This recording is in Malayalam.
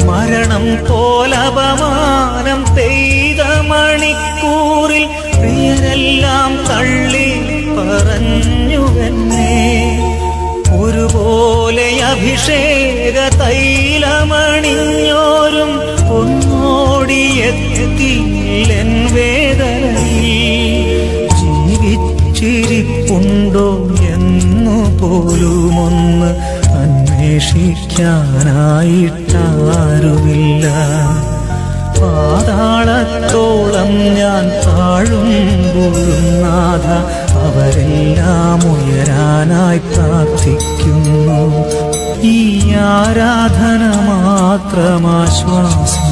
മരണം പോലപമാനം പെയ്ത മണിക്കൂറിൽ പ്രിയരെല്ലാം തള്ളി പറഞ്ഞുവെന്നെ. ഒരുപോലെ അഭിഷേക തൈലമണിഞ്ഞോരും ഒന്നോടിയെത്തിയില്ലെൻ വേദനയിൽ. ജീവിച്ചിരിപ്പുണ്ടോ എന്നു പോലുമൊന്ന് അന്വേഷിക്കാനായിട്ടാരുമില്ല. പാതാളത്തോളം ഞാൻ താഴുമ്പോഴും നാഥ അവരെല്ലാം ഉയരാനായി പ്രാർത്ഥിക്കുന്നു. ഈ ആരാധന മാത്രമാശ്വാസം